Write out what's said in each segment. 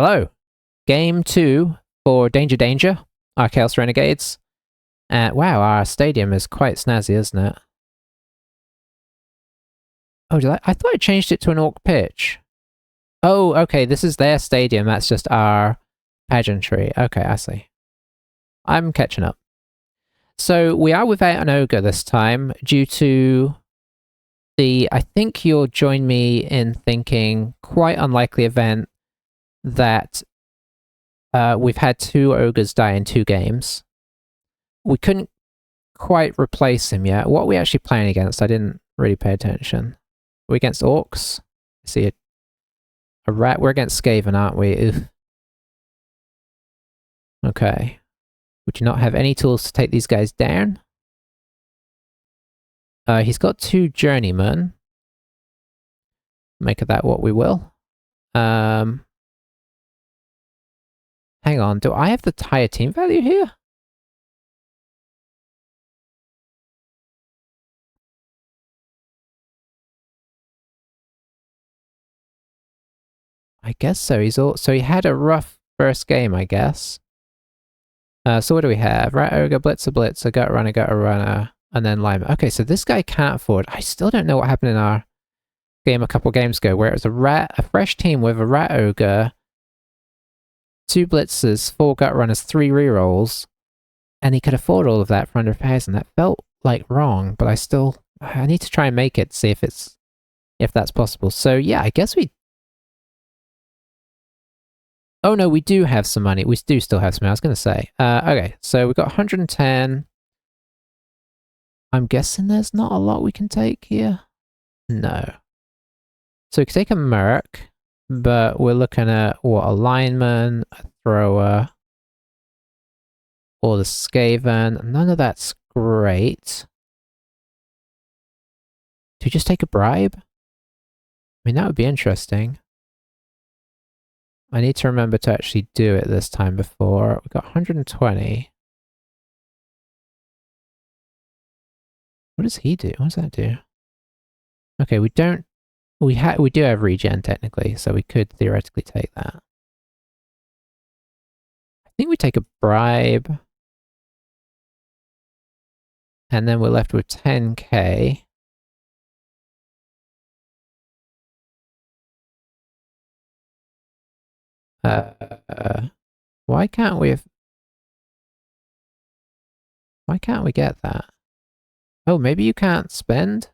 Hello. Game 2 for Danger, our Chaos Renegades. Wow, our stadium is quite snazzy, isn't it? Oh, I thought I changed it to an orc pitch. Oh, okay, this is their stadium, that's just our pageantry. Okay, I see. I'm catching up. So, we are without an ogre this time, due to I think you'll join me in thinking, quite unlikely event that we've had 2 ogres die in 2 games. We couldn't quite replace him yet. What are we actually playing against? I didn't really pay attention. Are we against orcs? I see a rat. We're against Skaven, aren't we? Oof. Okay. Would you not have any tools to take these guys down? He's got 2 journeymen. Make of that what we will. Hang on, do I have the higher team value here? I guess so. So he had a rough first game, I guess. So what do we have? Rat Ogre, Blitzer, Gut Runner, and then Lime. Okay, so this guy can't afford. I still don't know what happened in our game a couple games ago, where it was a fresh team with a Rat Ogre, 2 Blitzers, 4 Gut Runners, 3 rerolls, and he could afford all of that for under 1,000. That felt like wrong, but I need to try and make it, see if that's possible. So yeah, I guess we. Oh no, we do have some money. We do still have some money, I was going to say. Okay, so we've got 110. I'm guessing there's not a lot we can take here. No. So we could take a Merc, but we're looking at, what, a lineman, a thrower, or the Skaven. None of that's great. Do we just take a bribe? I mean, that would be interesting. I need to remember to actually do it this time before. We've got 120. What does he do? What does that do? Okay, we do have regen technically, so we could theoretically take that. I think we take a bribe. And then we're left with 10k. Why can't we get that? Oh, maybe you can't spend?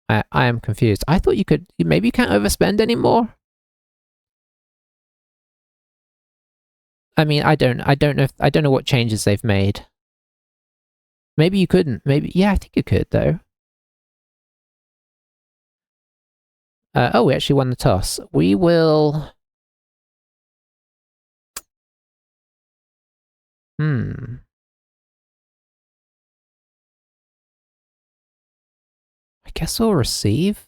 I am confused. I thought maybe you can't overspend anymore? I mean, I don't know what changes they've made. Maybe you couldn't. Yeah, I think you could though. Oh, we actually won the toss. We will. I guess we'll receive.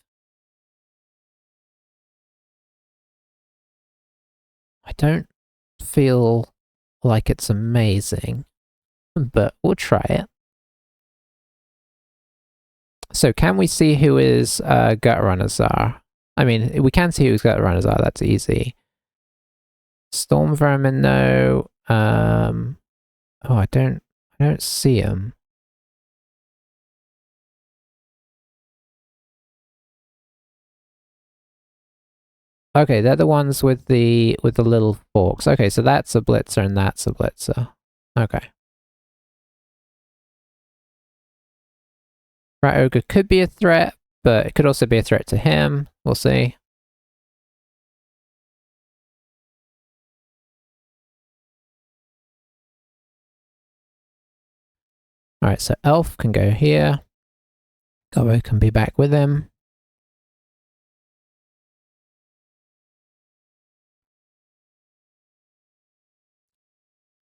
I don't feel like it's amazing, but we'll try it. So can we see who his gut runners are? I mean, we can see who his gut runners are, that's easy. Storm Vermin, no. Oh, I don't see them. Okay, they're the ones with the little forks. Okay, so that's a blitzer and that's a blitzer. Okay. Rat Ogre could be a threat, but it could also be a threat to him. We'll see. Alright, so Elf can go here. Gobbo can be back with him.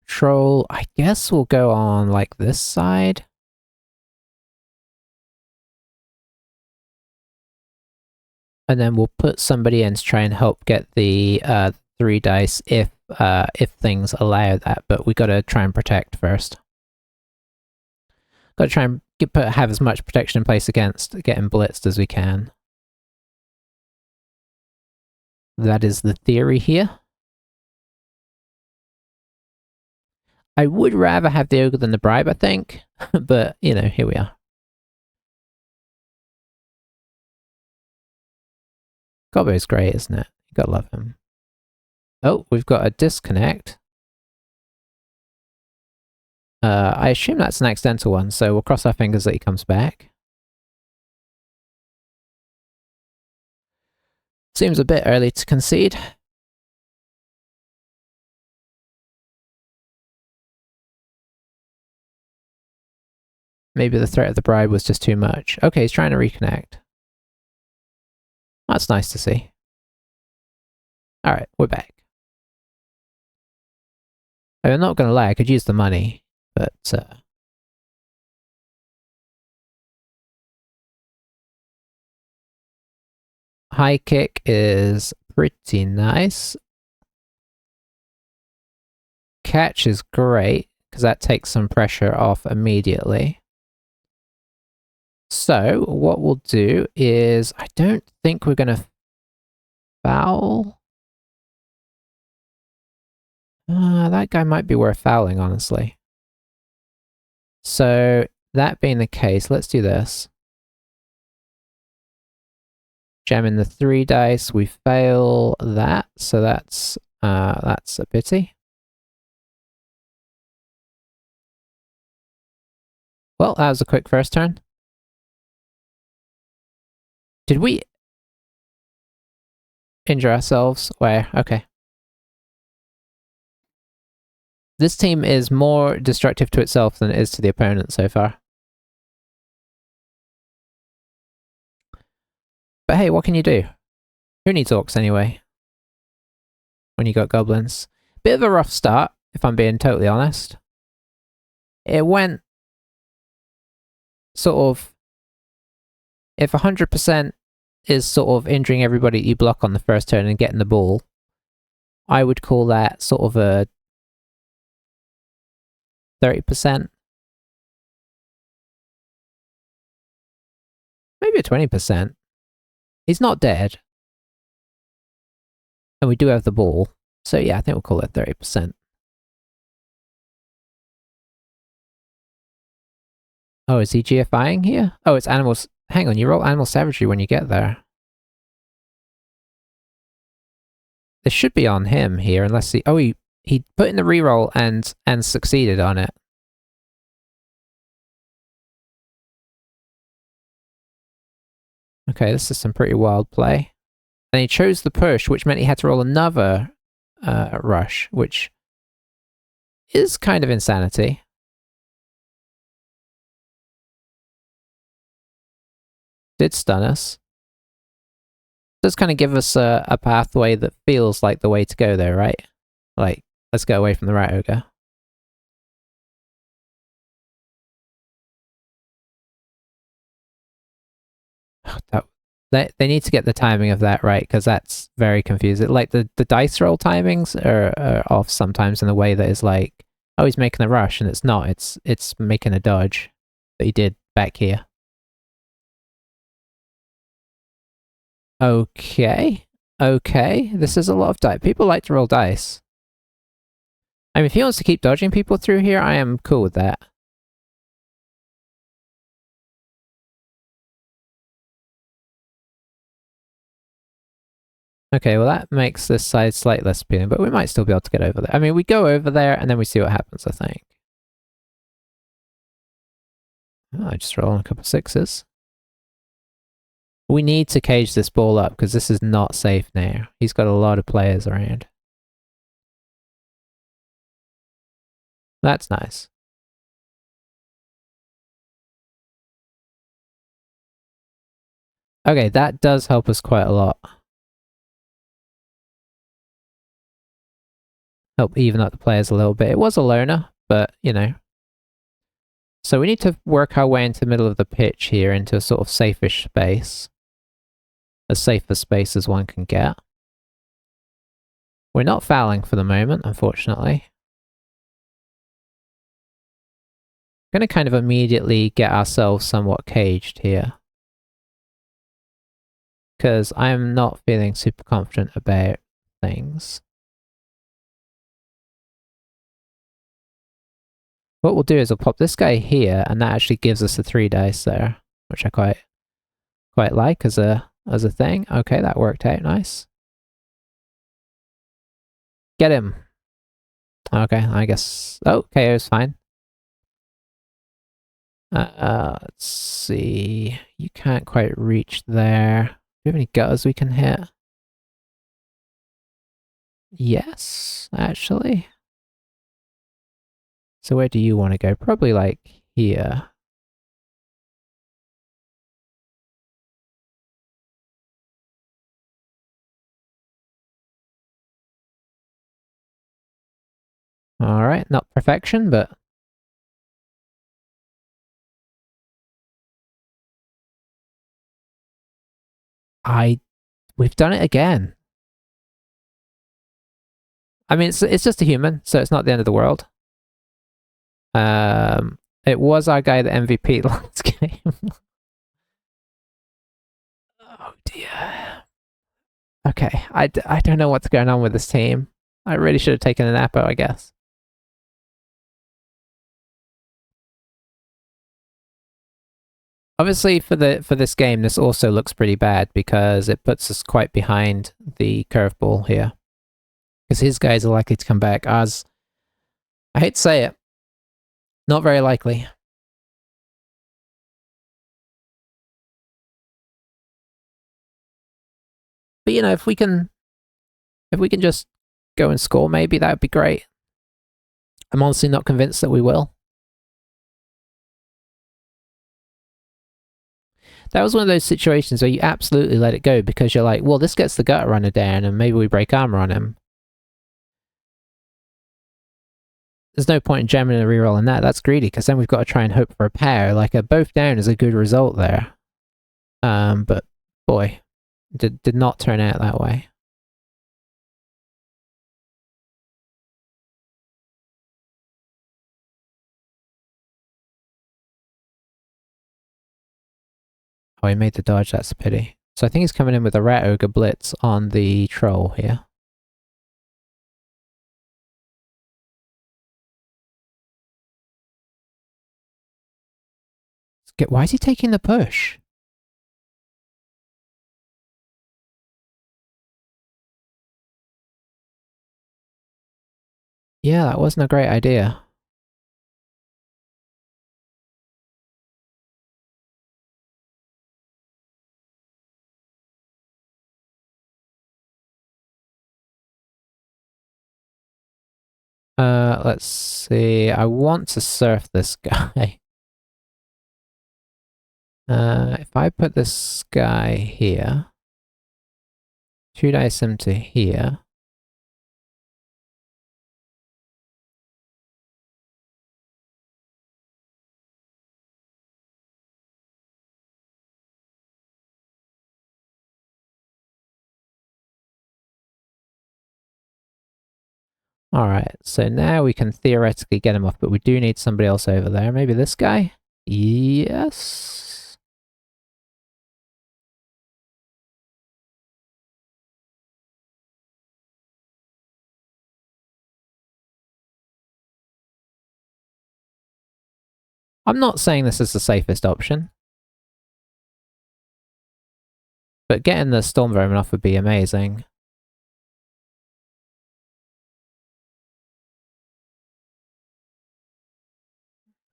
Troll, I guess we'll go on like this side. And then we'll put somebody in to try and help get the 3 dice if things allow that, but we gotta try and protect first. Gotta try and have as much protection in place against getting blitzed as we can. That is the theory here. I would rather have the ogre than the bribe, I think. But, you know, here we are. Gobbo's great, isn't it? You gotta love him. Oh, we've got a disconnect. I assume that's an accidental one, so we'll cross our fingers that he comes back. Seems a bit early to concede. Maybe the threat of the bribe was just too much. Okay, he's trying to reconnect. That's nice to see. Alright, we're back. I'm not gonna lie, I could use the money, but high kick is pretty nice. Catch is great, because that takes some pressure off immediately. So, what we'll do is, I don't think we're gonna foul. That guy might be worth fouling, honestly. So, that being the case, let's do this. Jam in the 3 dice, we fail that, so that's a pity. Well, that was a quick first turn. Did we injure ourselves? Where? Okay. This team is more destructive to itself than it is to the opponent so far. But hey, what can you do? Who needs orcs anyway? When you got goblins. Bit of a rough start, if I'm being totally honest. It went sort of... If 100% is sort of injuring everybody you block on the first turn and getting the ball, I would call that sort of a 30%. Maybe a 20%. He's not dead. And we do have the ball. So yeah, I think we'll call it 30%. Oh, is he GFIing here? Oh, it's animals. Hang on, you roll animal savagery when you get there. This should be on him here, unless he... Oh, he put in the reroll and succeeded on it. Okay, this is some pretty wild play. And he chose the push, which meant he had to roll another rush, which is kind of insanity. Did stun us. Does kind of give us a pathway that feels like the way to go there, right? Like, let's go away from the rat ogre. They need to get the timing of that right, because that's very confusing. Like, the dice roll timings are off sometimes in the way that is like, oh, he's making a rush, and it's not. It's making a dodge that he did back here. Okay. Okay. This is a lot of dice. People like to roll dice. I mean, if he wants to keep dodging people through here, I am cool with that. Okay, well that makes this side slightly less appealing, but we might still be able to get over there. I mean, we go over there and then we see what happens, I think. Oh, I just roll on a couple of 6s. We need to cage this ball up, because this is not safe now. He's got a lot of players around. That's nice. Okay, that does help us quite a lot. Help even up the players a little bit. It was a loner, but, you know. So we need to work our way into the middle of the pitch here, into a sort of safe-ish space. As safe a space as one can get. We're not fouling for the moment, unfortunately. Going to kind of immediately get ourselves somewhat caged here. because I'm not feeling super confident about things. What we'll do is we'll pop this guy here, and that actually gives us the 3 dice there, which I quite like as a thing. Okay, that worked out nice. Get him. Okay, I guess. Oh, KO's fine. Let's see. You can't quite reach there. Do you have any gutters we can hit? Yes, actually. So where do you want to go? Probably like here. Alright, not perfection, but... We've done it again. I mean, it's just a human, so it's not the end of the world. It was our guy that MVP last game. Oh dear. Okay, I don't know what's going on with this team. I really should have taken an Apo, I guess. Obviously, for this game, this also looks pretty bad because it puts us quite behind the curveball here. Because his guys are likely to come back as... I hate to say it. Not very likely. But you know, if we can just go and score, maybe that would be great. I'm honestly not convinced that we will. That was one of those situations where you absolutely let it go because you're like, well, this gets the gut runner down and maybe we break armor on him. There's no point in jamming a reroll in that. That's greedy because then we've got to try and hope for a pair. Like a both down is a good result there. But boy, did not turn out that way. Oh, he made the dodge, that's a pity. So I think he's coming in with a Rat Ogre Blitz on the Troll here. Why is he taking the push? Yeah, that wasn't a great idea. Let's see. I want to surf this guy. If I put this guy here, 2 dice him to here. Alright, so now we can theoretically get him off, but we do need somebody else over there. Maybe this guy? Yes. I'm not saying this is the safest option. But getting the Storm Vermin off would be amazing.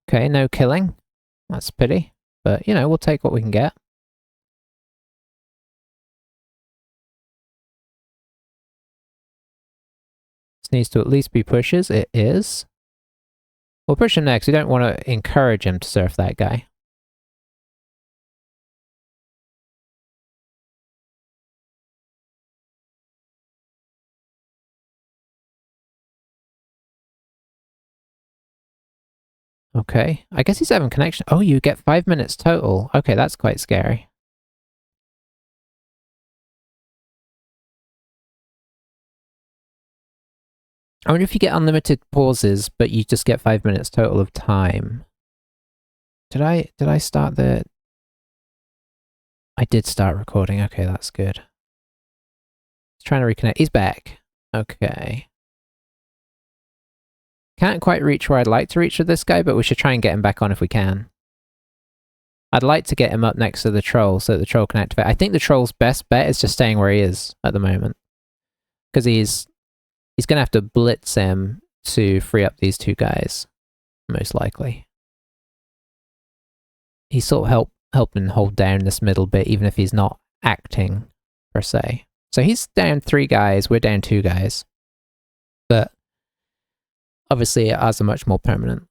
Okay, no killing. That's a pity. But, you know, we'll take what we can get. This needs to at least be pushes. It is. We'll push him next. We don't want to encourage him to surf that guy. Okay. I guess he's having connection. Oh, you get 5 minutes total. Okay, that's quite scary. I wonder if you get unlimited pauses, but you just get 5 minutes total of time. Did I start the... I did start recording. Okay, that's good. He's trying to reconnect. He's back. Okay. Can't quite reach where I'd like to reach with this guy, but we should try and get him back on if we can. I'd like to get him up next to the troll so that the troll can activate. I think the troll's best bet is just staying where he is at the moment. Because he's going to have to blitz him to free up these two guys, most likely. He's sort of helping hold down this middle bit, even if he's not acting, per se. So he's down 3 guys, we're down 2 guys. But obviously ours are much more permanent.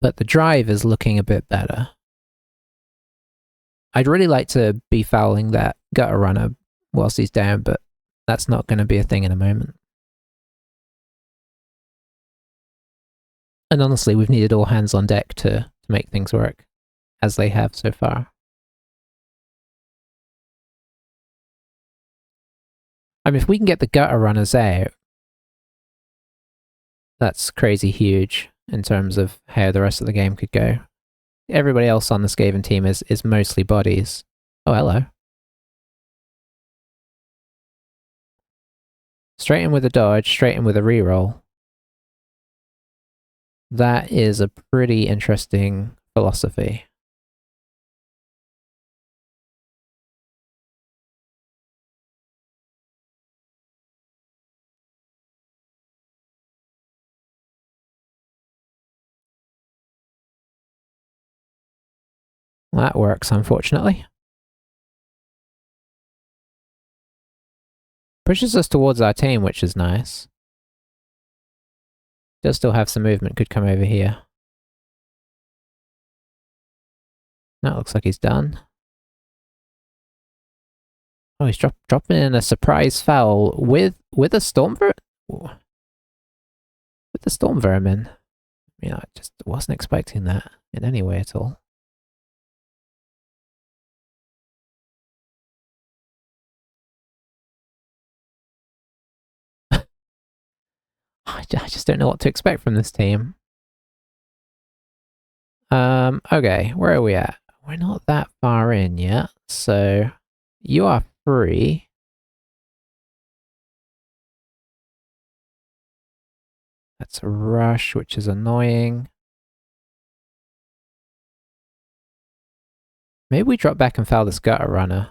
But the drive is looking a bit better. I'd really like to be fouling that gutter runner whilst he's down, but that's not going to be a thing in a moment. And honestly, we've needed all hands on deck to make things work, as they have so far. I mean, if we can get the gutter runners out, that's crazy huge in terms of how the rest of the game could go. Everybody else on the Skaven team is mostly bodies. Oh, hello. Straight in with a dodge, straight in with a reroll. That is a pretty interesting philosophy. That works, unfortunately. Pushes us towards our team, which is nice. Does still have some movement, could come over here. That looks like he's done. Oh, he's dropping in a surprise foul with a storm with the storm vermin. I mean, I just wasn't expecting that in any way at all. I just don't know what to expect from this team. Okay, where are we at? We're not that far in yet, so you are free. That's a rush, which is annoying. Maybe we drop back and foul this gutter runner.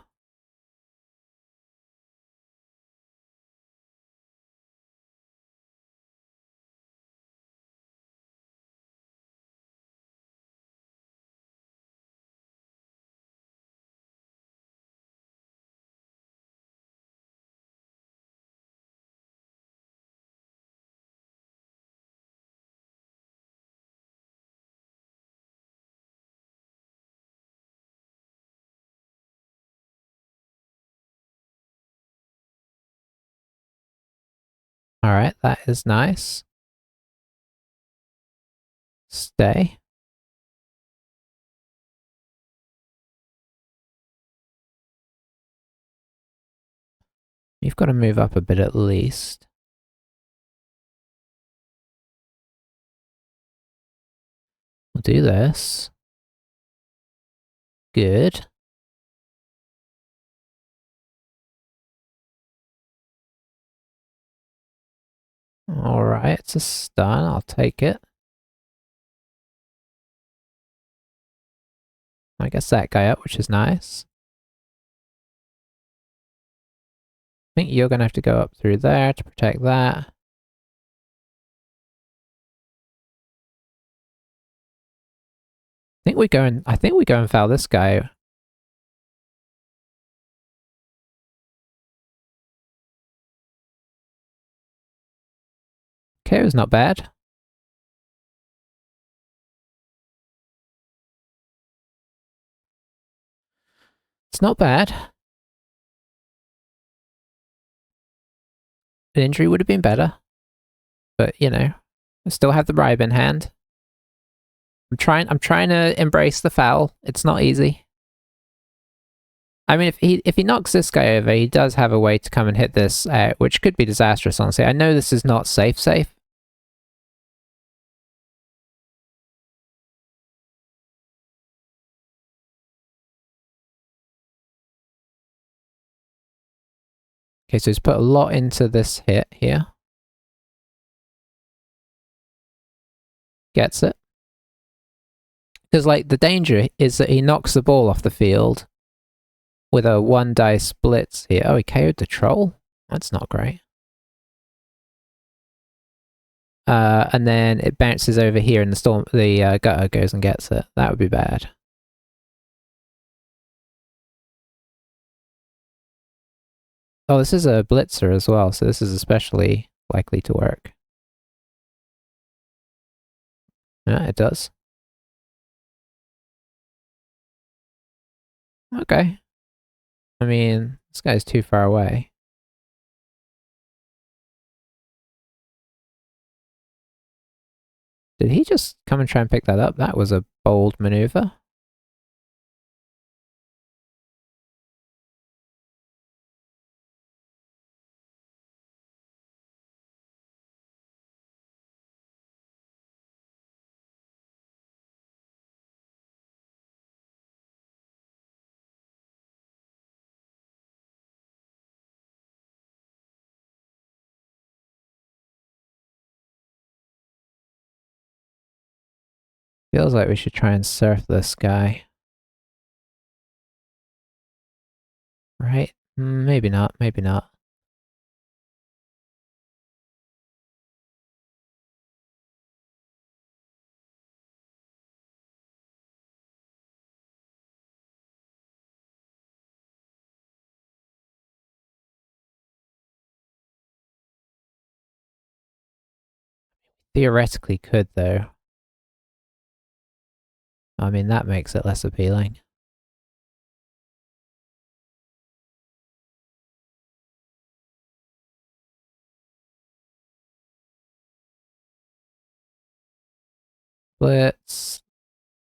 Alright, that is nice. Stay. You've got to move up a bit at least. We'll do this. Good. Alright, it's a stun, I'll take it. I guess that guy up, which is nice. I think you're gonna have to go up through there to protect that. I think we go and foul this guy. Okay, it was not bad. It's not bad. An injury would have been better. But, you know, I still have the bribe in hand. I'm trying to embrace the foul. It's not easy. I mean, if he knocks this guy over, he does have a way to come and hit this out, which could be disastrous, honestly. I know this is not safe. Okay, so he's put a lot into this hit here. Gets it. Because, like, the danger is that he knocks the ball off the field with a 1 dice blitz here. Oh, he KO'd the troll? That's not great. And then it bounces over here and the gutter goes and gets it. That would be bad. Oh, this is a blitzer as well, so this is especially likely to work. Yeah, it does. Okay. I mean, this guy's too far away. Did he just come and try and pick that up? That was a bold maneuver. Feels like we should try and surf this guy. Right? Maybe not, maybe not. Theoretically could, though. I mean, that makes it less appealing. Blitz.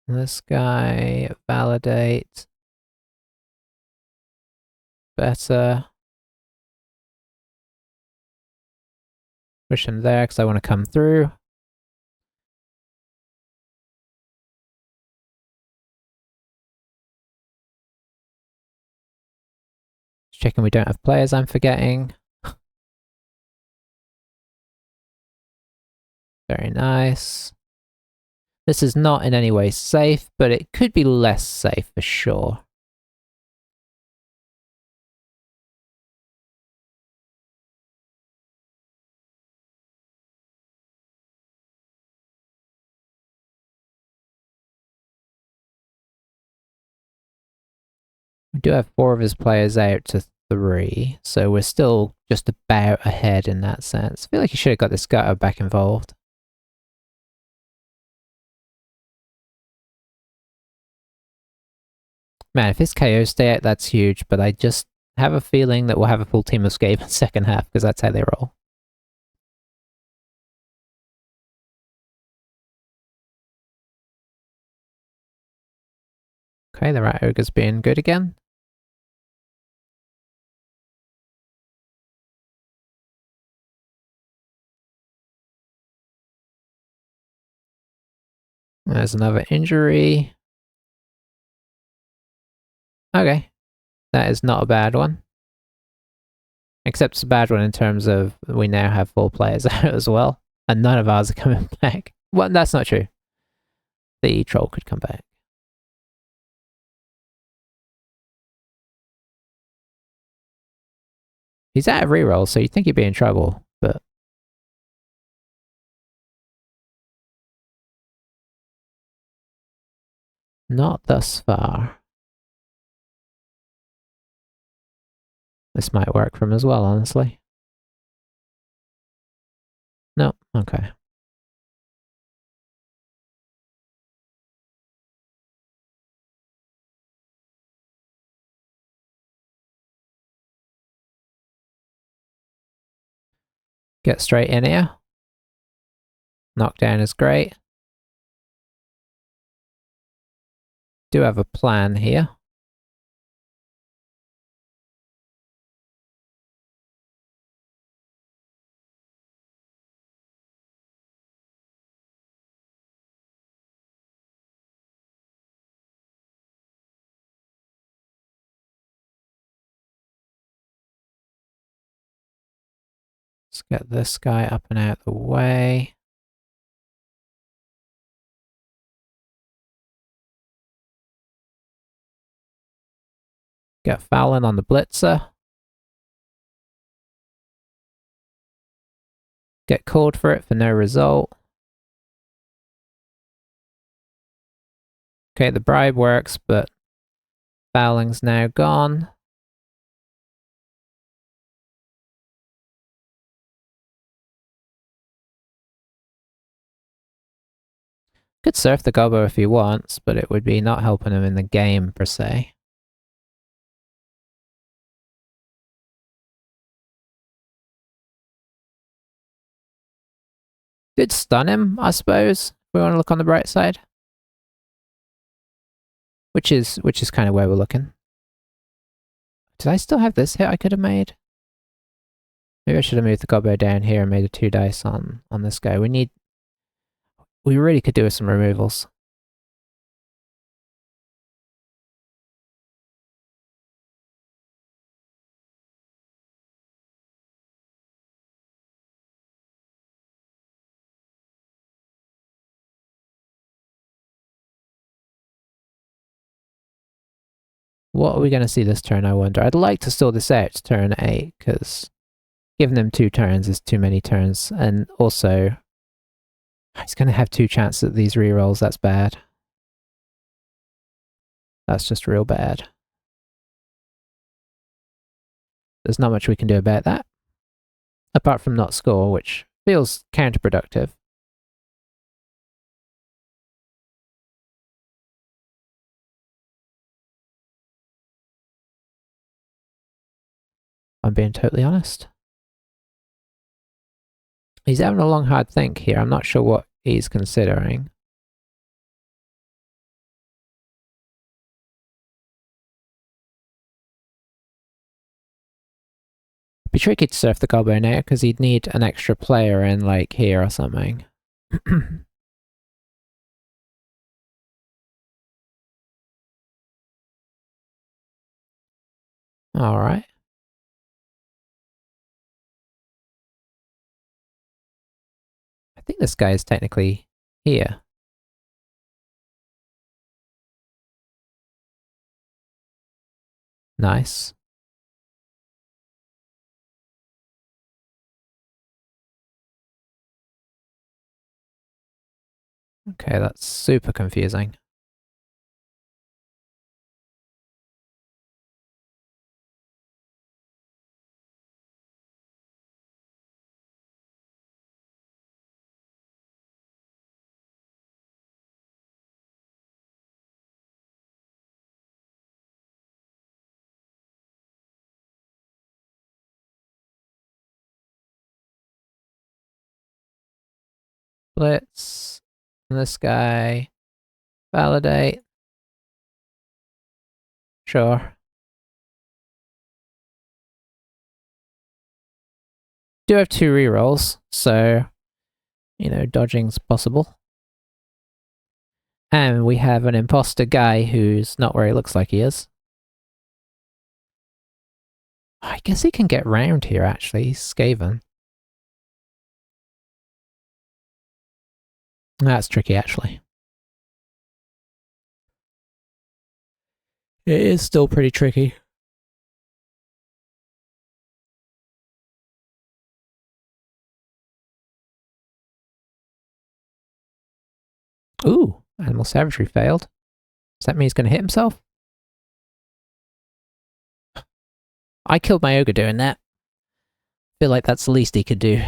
This guy. Validate. Better. Push him there because I want to come through. Checking we don't have players I'm forgetting. Very nice. This is not in any way safe, but it could be less safe for sure. We do have 4 of his players out to 3, so we're still just about ahead in that sense. I feel like he should have got this gutter back involved. Man, if his KO stay out, that's huge, but I just have a feeling that we'll have a full team of Skaven in the second half, because that's how they roll. Okay, the Rat Ogre's being good again. There's another injury. Okay, that is not a bad one. Except it's a bad one in terms of we now have 4 players out as well, and none of ours are coming back. Well, that's not true. The troll could come back. He's out of reroll, so you'd think he'd be in trouble, but... not thus far. This might work for him as well, honestly. No, okay. Get straight in here. Knockdown is great. Do have a plan here. Let's get this guy up and out of the way. Get Fallon on the blitzer. Get called for it for no result. Okay, the bribe works, but Fowling's now gone. Could surf the gobbo if he wants, but it would be not helping him in the game, per se. Could stun him, I suppose, if we want to look on the bright side. Which is kind of where we're looking. Did I still have this hit I could have made? Maybe I should have moved the gobbo down here and made a 2 dice on this guy. We really could do with some removals. What are we going to see this turn, I wonder? I'd like to store this out to turn 8, because giving them 2 turns is too many turns, and also he's going to have 2 chances at these rerolls. That's bad. That's just real bad. There's not much we can do about that, apart from not score, which feels counterproductive. I'm being totally honest. He's having a long, hard think here. I'm not sure what he's considering. It'd be tricky to surf the gobbo now, because he'd need an extra player in, like, here or something. Alright. I think this guy is technically here. Nice. Okay, that's super confusing. Blitz. And this guy. Validate. Sure. Do have 2 rerolls, so, you know, dodging's possible. And we have an imposter guy who's not where he looks like he is. I guess he can get round here, actually. He's Skaven. That's tricky, actually. It is still pretty tricky. Ooh, animal savagery failed. Does that mean he's going to hit himself? I killed my ogre doing that. Feel like that's the least he could do.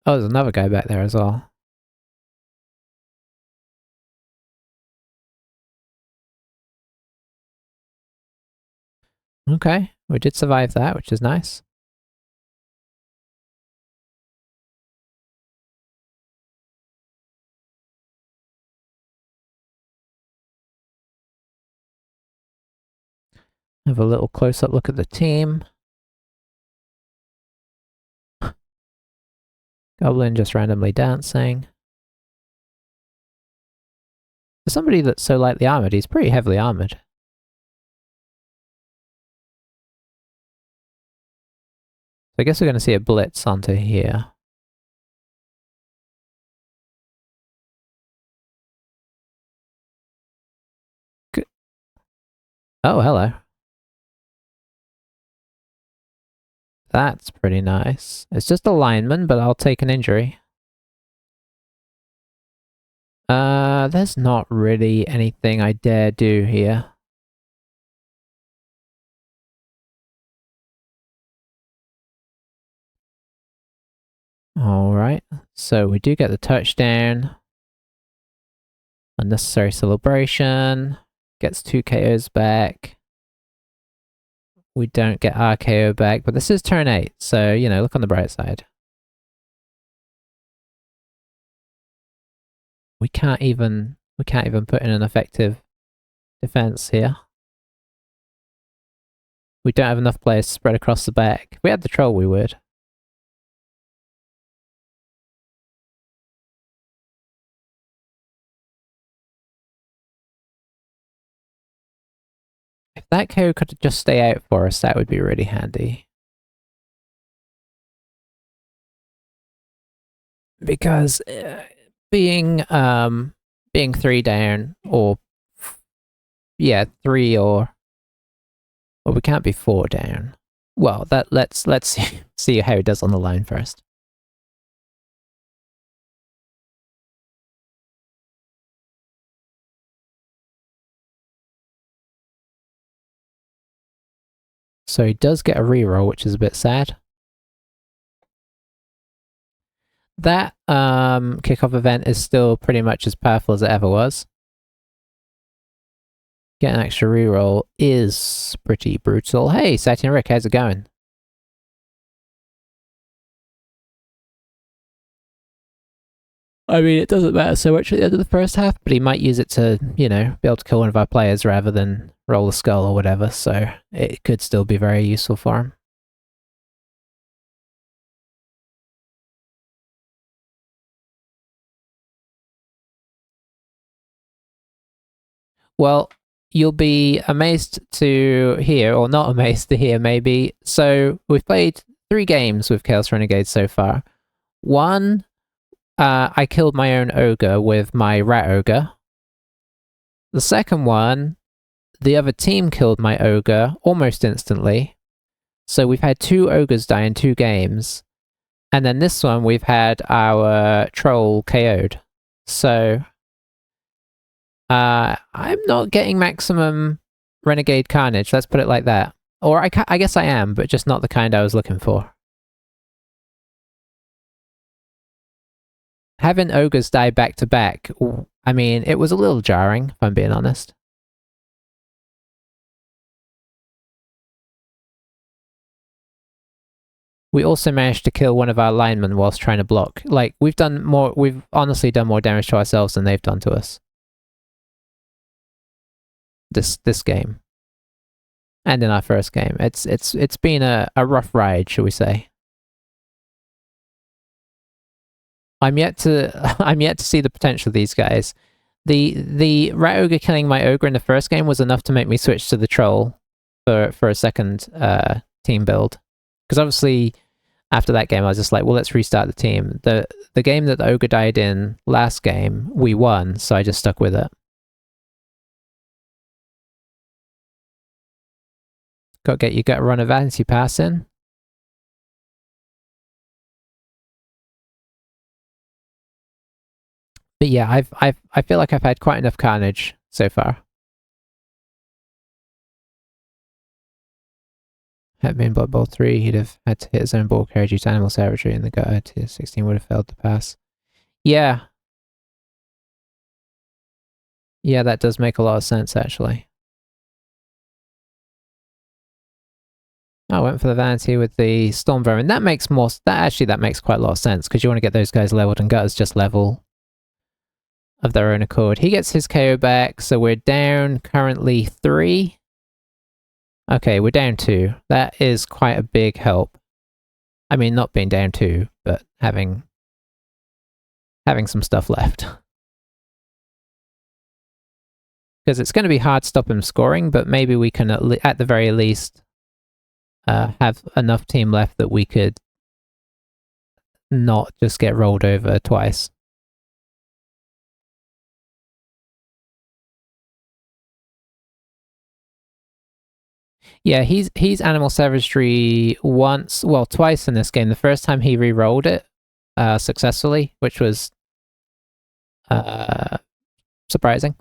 Oh, there's another guy back there as well. Okay, we did survive that, which is nice. Have a little close-up look at the team. Goblin just randomly dancing. For somebody that's so lightly armoured, he's pretty heavily armoured. So I guess we're going to see a blitz onto here. Good. Oh, hello. That's pretty nice. It's just a lineman, but I'll take an injury. There's not really anything I dare do here. Alright, so we do get the touchdown. Unnecessary celebration. Gets 2 KOs back. We don't get our KO back, but this is turn 8, so, you know, look on the bright side. We can't even put in an effective defense here. We don't have enough players spread across the back. If we had the troll, we would. If that KO could just stay out for us, that would be really handy. Because being 3 down, or yeah, 3 or well, we can't be 4 down. Well, let's see how it does on the line first. So he does get a reroll, which is a bit sad. That kickoff event is still pretty much as powerful as it ever was. Get an extra reroll is pretty brutal. Hey, Satya and Rick, how's it going? I mean, it doesn't matter so much at the end of the first half, but he might use it to, you know, be able to kill one of our players rather than roll a skull or whatever, so it could still be very useful for him. Well, you'll be amazed to hear, or not amazed to hear maybe, so we've played 3 games with Chaos Renegades so far. One, I killed my own ogre with my rat ogre. The second one, the other team killed my ogre almost instantly. So we've had 2 ogres die in 2 games. And then this one, we've had our troll KO'd. So I'm not getting maximum renegade carnage, let's put it like that. Or I guess I am, but just not the kind I was looking for. Having ogres die back to back, I mean, it was a little jarring, if I'm being honest. We also managed to kill one of our linemen whilst trying to block. Like, we've honestly done more damage to ourselves than they've done to us. This game. And in our first game. It's been a rough ride, shall we say. I'm yet to see the potential of these guys. The rat ogre killing my ogre in the first game was enough to make me switch to the troll for a second team build. Because obviously after that game I was just like, well, let's restart the team. The game that the ogre died in last game, we won, so I just stuck with it. Got to run a vanity pass in. But yeah, I feel like I've had quite enough carnage so far. Had been Blood Bowl 3, he'd have had to hit his own ball carriage due to animal savagery, and the guy to 16 would have failed to pass. Yeah. Yeah, that does make a lot of sense, actually. I went for the vanity with the storm vermin. That makes quite a lot of sense, because you want to get those guys leveled, and gutters just level of their own accord. He gets his KO back, so we're down currently 3. Okay, we're down 2. That is quite a big help. I mean, not being down 2, but having some stuff left. Because it's going to be hard to stop him scoring, but maybe we can at the very least have enough team left that we could not just get rolled over twice. Yeah, he's animal savagery once, well, twice in this game. The first time he re-rolled it successfully, which was surprising.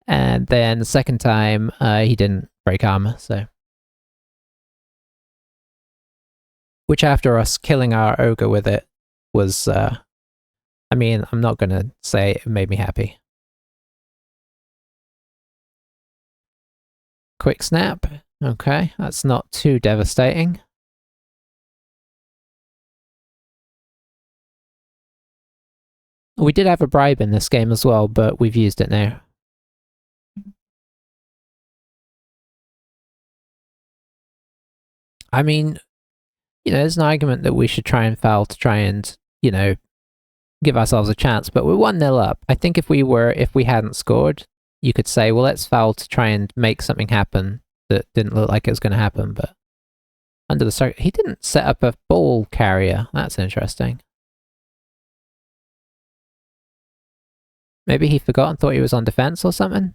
And then the second time, he didn't break armor, so. Which after us killing our ogre with it was, I mean, I'm not gonna say it made me happy. Quick snap. Okay, that's not too devastating. We did have a bribe in this game as well, but we've used it now. I mean, there's an argument that we should try and foul to try and, give ourselves a chance, but we're 1-0 up. I think if we hadn't scored, you could say, well, let's foul to try and make something happen that didn't look like it was going to happen, but under the circuit, he didn't set up a ball carrier. That's interesting. Maybe he forgot and thought he was on defense or something?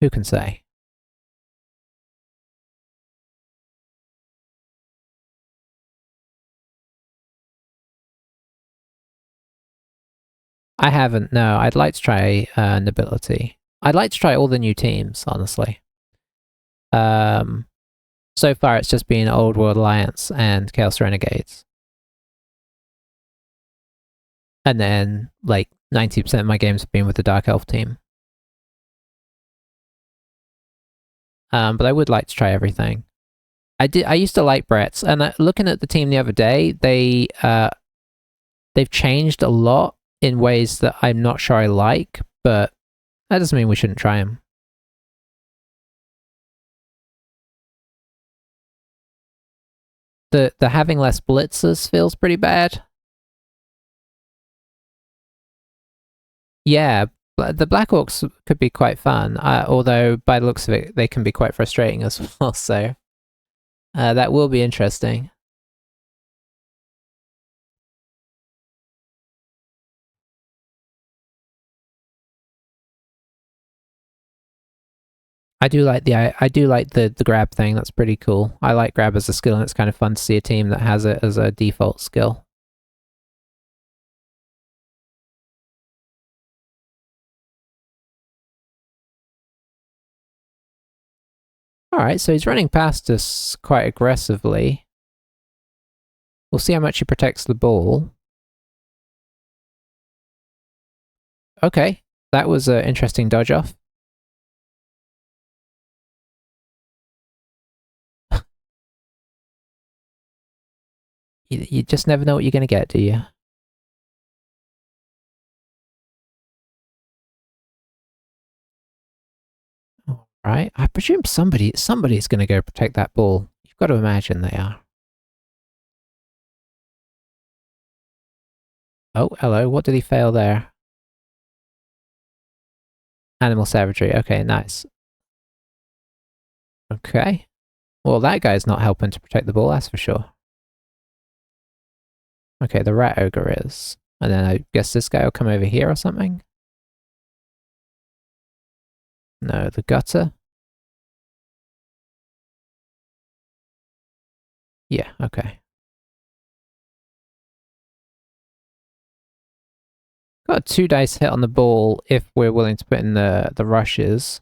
Who can say? I haven't, no. I'd like to try Nobility. I'd like to try all the new teams, honestly. So far it's just been Old World Alliance and Chaos Renegades. And then, like, 90% of my games have been with the Dark Elf team. But I would like to try everything. I used to like Brett's, and looking at the team the other day, they've changed a lot in ways that I'm not sure I like, but that doesn't mean we shouldn't try them. The having less blitzers feels pretty bad. Yeah, the Black Orcs could be quite fun, although by the looks of it, they can be quite frustrating as well, so that will be interesting. I do like the grab thing. That's pretty cool. I like grab as a skill, and it's kind of fun to see a team that has it as a default skill. Alright, so he's running past us quite aggressively. We'll see how much he protects the ball. Okay, that was an interesting dodge off. You just never know what you're going to get, do you? Alright, I presume somebody's going to go protect that ball. You've got to imagine they are. Oh, hello, what did he fail there? Animal savagery, okay, nice. Okay. Well, that guy's not helping to protect the ball, that's for sure. Okay, the rat ogre is. And then I guess this guy will come over here or something? No, the gutter? Yeah, okay. Got a 2 dice hit on the ball if we're willing to put in the rushes.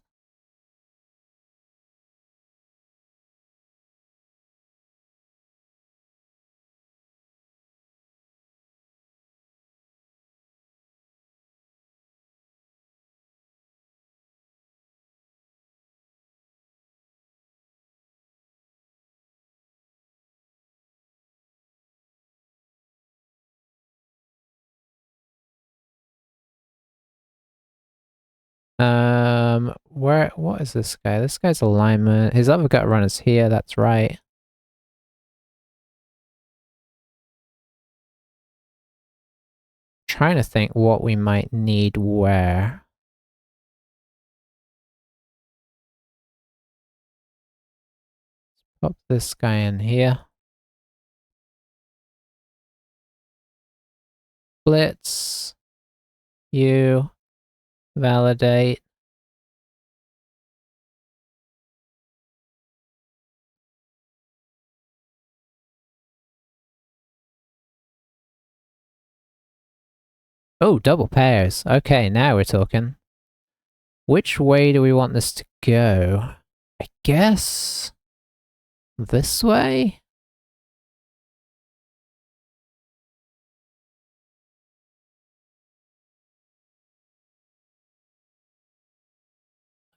What is this guy? This guy's alignment. His other gut runner's here, that's right. Trying to think what we might need where. Pop this guy in here. Blitz. You. Validate. Oh, double pairs. Okay, now we're talking. Which way do we want this to go? I guess this way?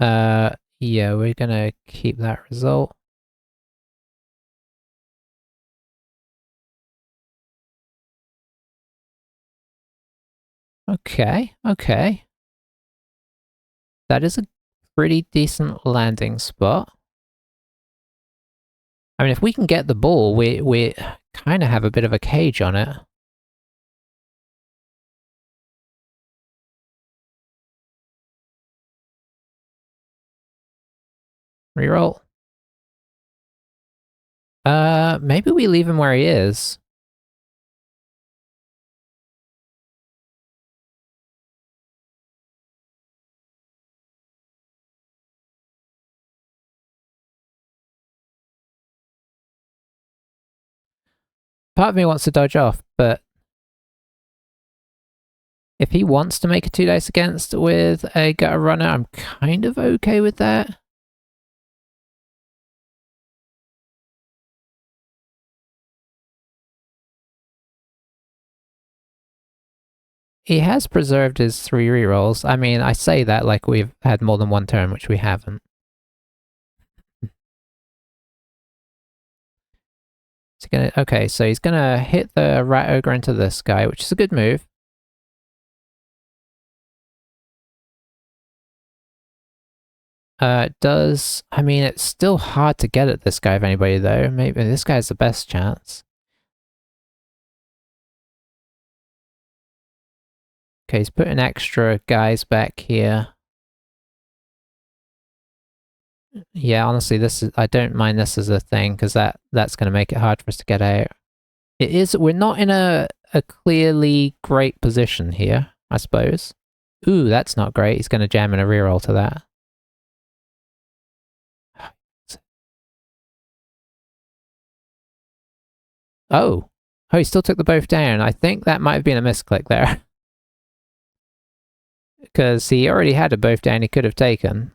Yeah, we're gonna keep that result. Okay, okay. That is a pretty decent landing spot. I mean, if we can get the ball, we kind of have a bit of a cage on it. Reroll. Maybe we leave him where he is. Part of me wants to dodge off, but if he wants to make a 2 dice against with a gutter runner, I'm kind of okay with that. He has preserved his 3 rerolls. I mean, I say that like we've had more than one turn, which we haven't. Okay, so he's gonna hit the rat ogre into this guy, which is a good move. I mean, it's still hard to get at this guy, if anybody, though. Maybe this guy has the best chance. Okay, he's putting extra guys back here. Yeah, honestly, I don't mind this as a thing, because that's going to make it hard for us to get out. We're not in a clearly great position here, I suppose. Ooh, that's not great. He's going to jam in a reroll to that. Oh. Oh, he still took the both down. I think that might have been a misclick there. Because he already had a both down he could have taken.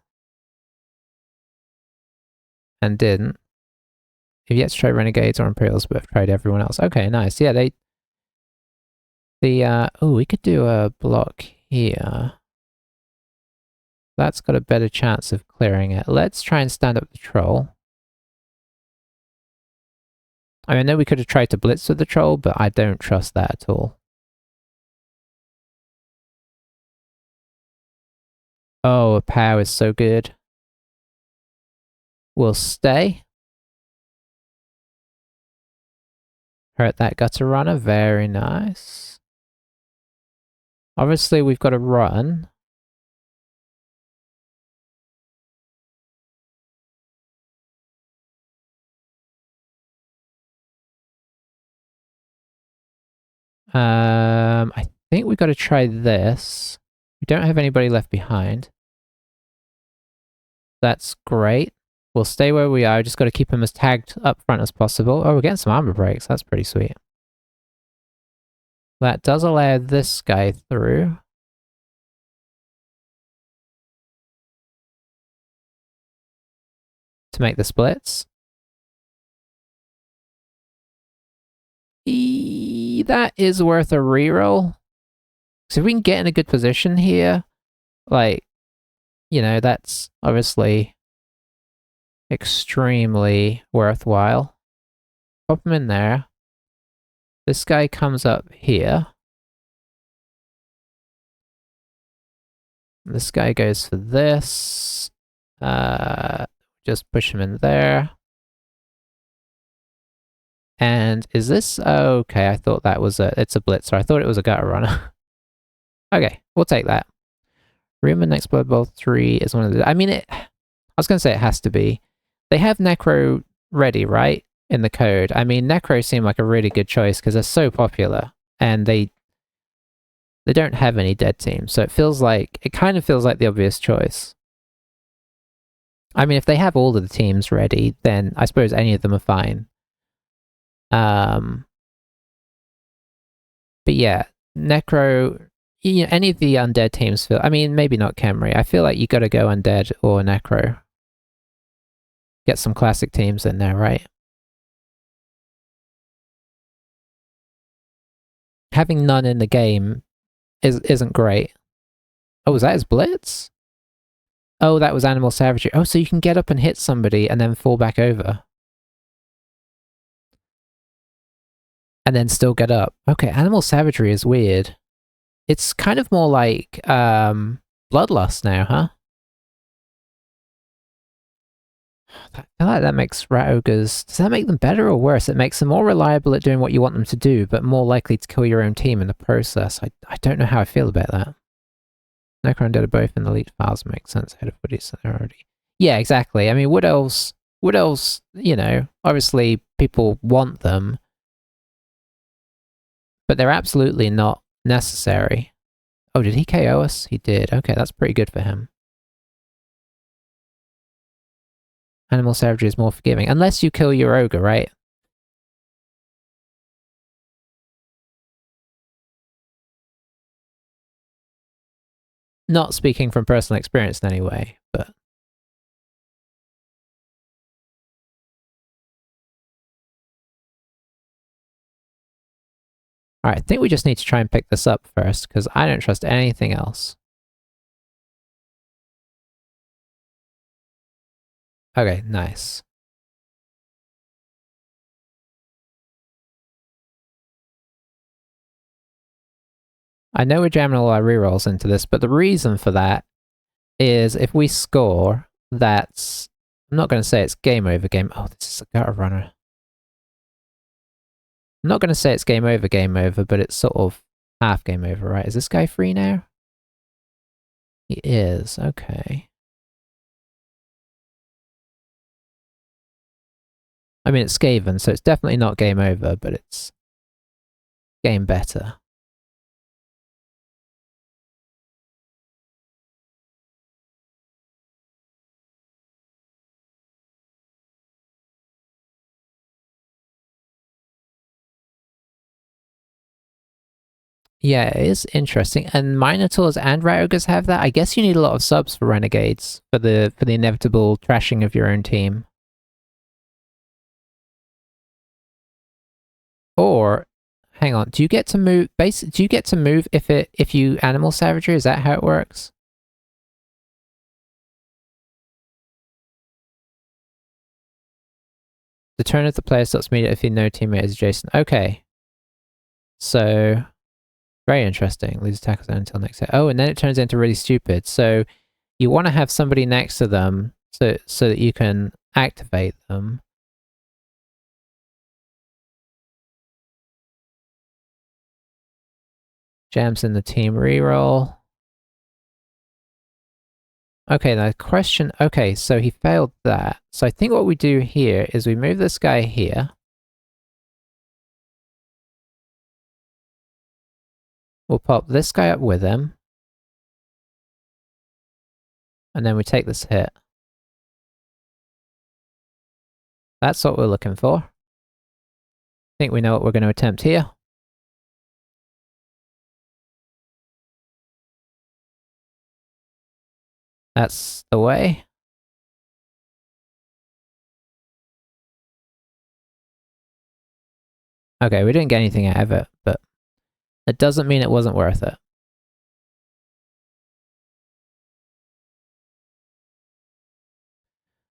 And didn't. If yet to try Renegades or Imperials, but have tried everyone else. Okay, nice. Yeah, oh, we could do a block here. That's got a better chance of clearing it. Let's try and stand up the troll. I mean, I know we could have tried to blitz with the troll, but I don't trust that at all. Oh, a power is so good. We'll stay. Hurt that gutter runner. Very nice. Obviously, we've got to run. I think we've got to try this. We don't have anybody left behind. That's great. We'll stay where we are. Just got to keep him as tagged up front as possible. Oh, we're getting some armor breaks. That's pretty sweet. That does allow this guy through. To make the splits. That is worth a reroll. So if we can get in a good position here, like, you know, that's obviously extremely worthwhile. Pop him in there. This guy comes up here. This guy goes for this. Just push him in there. And is this... okay, I thought that was it's a blitzer. I thought it was a gutter runner. Okay, we'll take that. Rumor next Blood Bowl 3 is one of the... I mean, I was going to say it has to be. They have Necro ready, right? In the code. I mean, Necro seem like a really good choice because they're so popular and they don't have any dead teams, so it kind of feels like the obvious choice. I mean, if they have all of the teams ready, then I suppose any of them are fine. But yeah, Necro, any of the undead teams feel. I mean, maybe not Khemri. I feel like you got to go undead or Necro. Get some classic teams in there, right? Having none in the game isn't great. Oh, was that his blitz? Oh, that was animal savagery. Oh, so you can get up and hit somebody and then fall back over. And then still get up. Okay, animal savagery is weird. It's kind of more like bloodlust now, huh? I feel like that makes rat ogres... Does that make them better or worse? It makes them more reliable at doing what you want them to do, but more likely to kill your own team in the process. I don't know how I feel about that. Necro and Dead are both in the elite files. Makes sense ahead of Woody, so they're already... Yeah, exactly. I mean, Wood Elves, obviously people want them, but they're absolutely not necessary. Oh, did he KO us? He did. Okay, that's pretty good for him. Animal savagery is more forgiving. Unless you kill your ogre, right? Not speaking from personal experience in any way, but... Alright, I think we just need to try and pick this up first, because I don't trust anything else. Okay, nice. I know we're jamming all our rerolls into this, but the reason for that is if we score, that's... I'm not going to say it's game over game... Oh, this is a gutter runner. I'm not going to say it's game over, but it's sort of half game over, right? Is this guy free now? He is, okay. I mean, it's Skaven, so it's definitely not game over, but it's game better. Yeah, it is interesting. And Minotaurs and Rat Ogres have that. I guess you need a lot of subs for Renegades for the inevitable trashing of your own team. Or hang on, do you get to move do you get to move if you animal savagery? Is that how it works? The turn of the player stops immediately if no teammate is adjacent. Okay. So very interesting. Lose attack until next hit. Oh, and then it turns into really stupid. So you want to have somebody next to them so that you can activate them. Jams in the team reroll. Okay, now question... Okay, so he failed that. So I think what we do here is we move this guy here. We'll pop this guy up with him. And then we take this hit. That's what we're looking for. I think we know what we're going to attempt here. That's the way. Okay, we didn't get anything out of it, but it doesn't mean it wasn't worth it.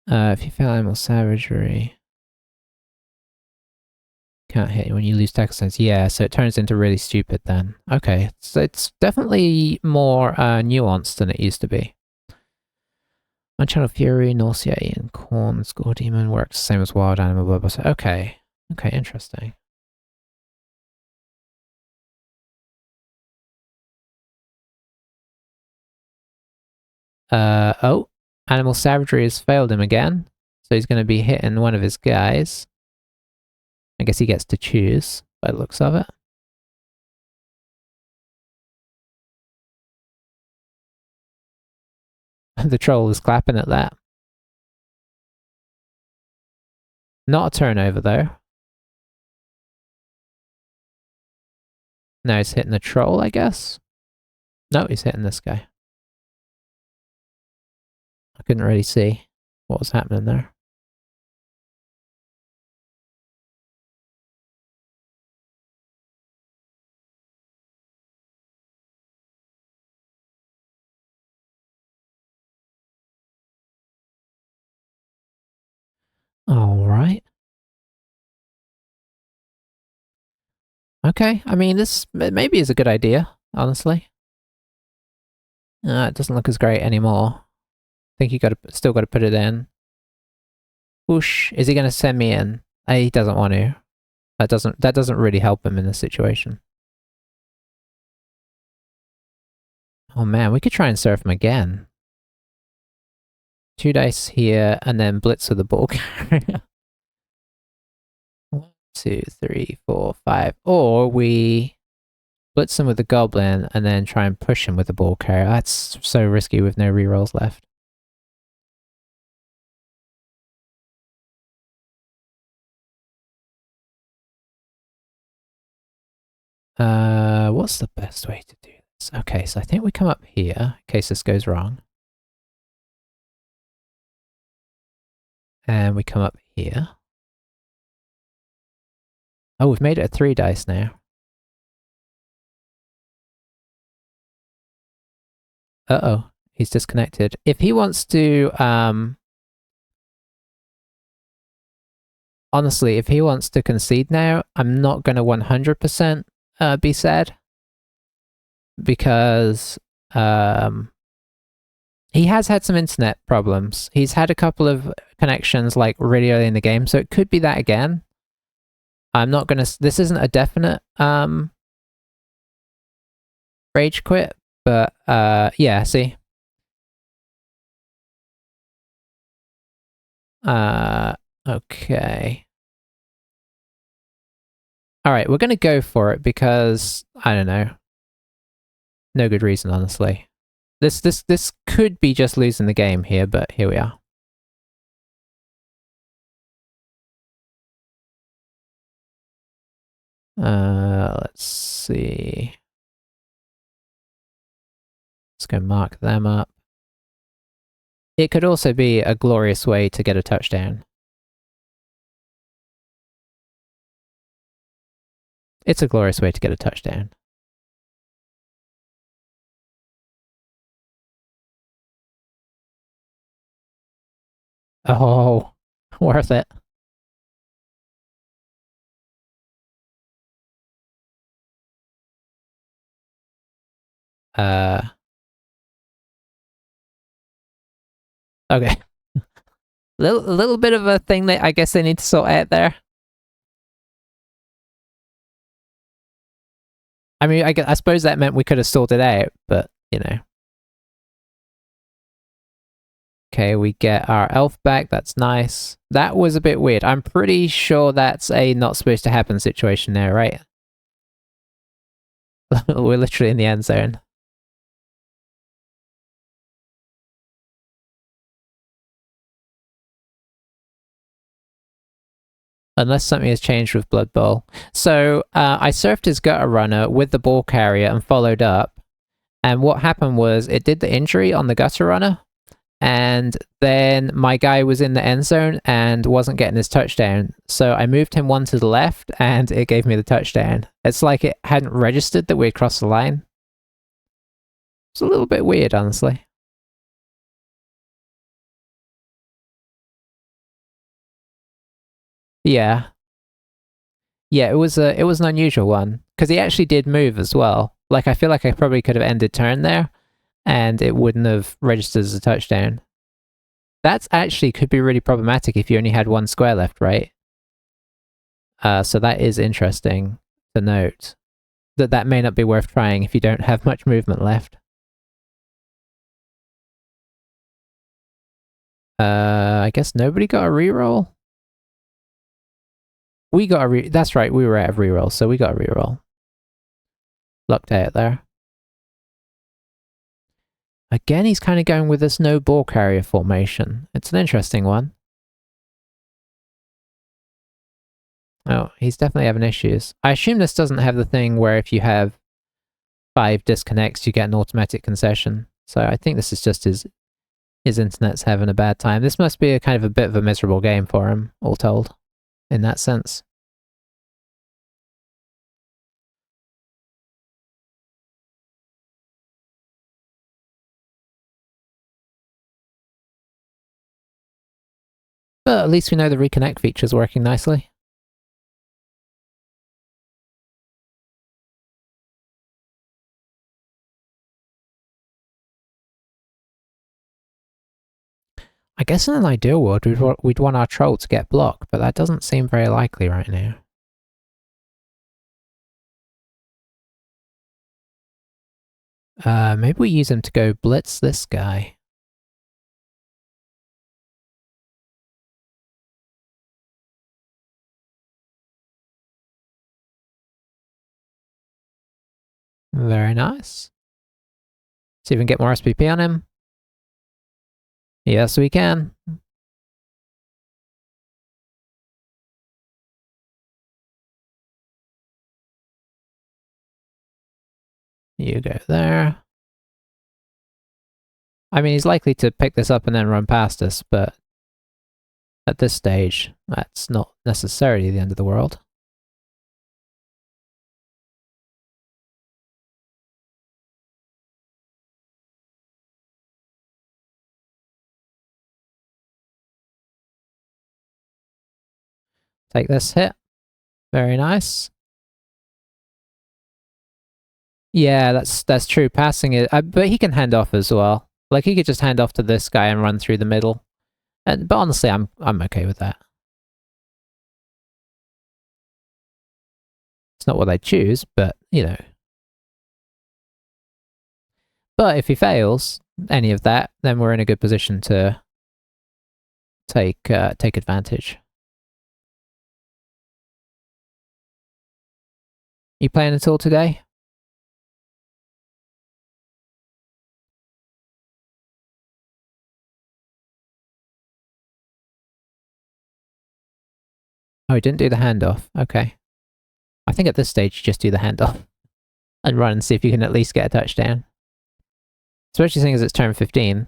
If you fail animal savagery... Can't hit when you lose tackle sense. Yeah, so it turns into really stupid then. Okay, so it's definitely more nuanced than it used to be. Unchanneled Fury, Nausea, and Corn, Score Demon works the same as Wild Animal, blah, blah, blah. Okay. Okay, interesting. Oh, Animal Savagery has failed him again. So he's going to be hitting one of his guys. I guess he gets to choose by the looks of it. The troll is clapping at that. Not a turnover though. No, he's hitting the troll, I guess. No, he's hitting this guy. I couldn't really see what was happening there. All right. Okay, I mean, this maybe is a good idea, honestly. It doesn't look as great anymore. I think you still got to put it in. Whoosh! Is he going to send me in? He doesn't want to. That doesn't really help him in this situation. Oh man, we could try and surf him again. 2 dice here, and then blitz with the ball carrier. 1, 2, 3, 4, 5. Or we blitz him with the goblin, and then try and push him with the ball carrier. That's so risky with no rerolls left. What's the best way to do this? Okay, so I think we come up here, in case this goes wrong. And we come up here. Oh, we've made it a 3 dice now. Uh-oh, he's disconnected. If he wants to, honestly, if he wants to concede now, I'm not going to 100% be sad. Because he has had some internet problems. He's had a couple of connections like really early in the game, so it could be that again. I'm not gonna... This isn't a definite rage quit, but yeah, see? Okay. Alright, we're gonna go for it because, I don't know. No good reason, honestly. This could be just losing the game here, but here we are. Let's see. Let's go mark them up. It could also be a glorious way to get a touchdown. It's a glorious way to get a touchdown. Oh, worth it. Okay. little bit of a thing that I guess they need to sort out there. I mean, I suppose that meant we could have sorted out, but, you know. Okay, we get our elf back. That's nice. That was a bit weird. I'm pretty sure that's a not supposed to happen situation there, right? We're literally in the end zone. Unless something has changed with Blood Bowl. So I surfed his gutter runner with the ball carrier and followed up. And what happened was it did the injury on the gutter runner. And then my guy was in the end zone and wasn't getting his touchdown. So I moved him one to the left and it gave me the touchdown. It's like it hadn't registered that we had crossed the line. It's a little bit weird, honestly. Yeah. Yeah, it was an unusual one. Because he actually did move as well. Like, I feel like I probably could have ended turn there and it wouldn't have registered as a touchdown. That's actually could be really problematic if you only had 1 square left, right? So that is interesting to note. That may not be worth trying if you don't have much movement left. I guess nobody got a reroll? We got a that's right, we were out of reroll, so we got a reroll. Lucked out there. Again, he's kind of going with this no ball carrier formation. It's an interesting one. Oh, he's definitely having issues. I assume this doesn't have the thing where if you have 5 disconnects, you get an automatic concession. So I think this is just his internet's having a bad time. This must be a kind of a bit of a miserable game for him, all told, in that sense. But at least we know the reconnect feature's working nicely. I guess in an ideal world, we'd want our troll to get blocked, but that doesn't seem very likely right now. Maybe we use him to go blitz this guy. Very nice. See if we can get more SPP on him. Yes, we can. You go there. I mean, he's likely to pick this up and then run past us, but at this stage, that's not necessarily the end of the world. Take this hit. Very nice. Yeah, that's true. Passing it, but he can hand off as well. Like he could just hand off to this guy and run through the middle. But honestly, I'm okay with that. It's not what I choose, but you know. But if he fails any of that, then we're in a good position to take advantage. You playing at all today? Oh, he didn't do the handoff. Okay. I think at this stage, you just do the handoff and run and see if you can at least get a touchdown. Especially seeing as it's turn 15.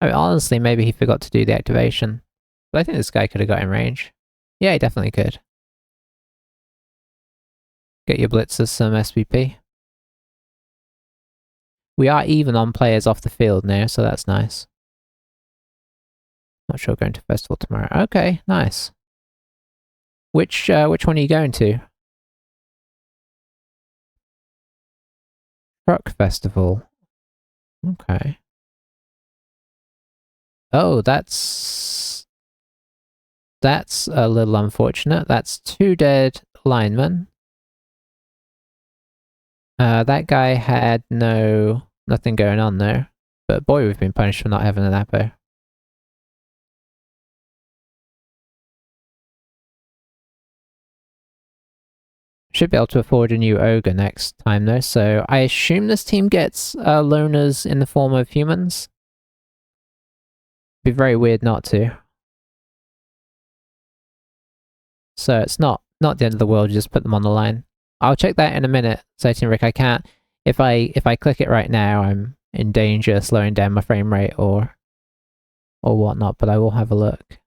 I mean, honestly, maybe he forgot to do the activation. But I think this guy could have got in range. Yeah, he definitely could. Get your blitzers some SPP. We are even on players off the field now, so that's nice. Not sure going to festival tomorrow. Okay, nice. Which one are you going to? Truck festival. Okay. Oh, that's a little unfortunate. That's 2 dead linemen. That guy had nothing going on there. But boy, we've been punished for not having an Apo. Should be able to afford a new ogre next time though, so I assume this team gets loners in the form of humans. Be very weird not to. So it's not the end of the world, you just put them on the line. I'll check that in a minute, Satan Rick. I can't if I click it right now, I'm in danger of slowing down my frame rate or whatnot, but I will have a look.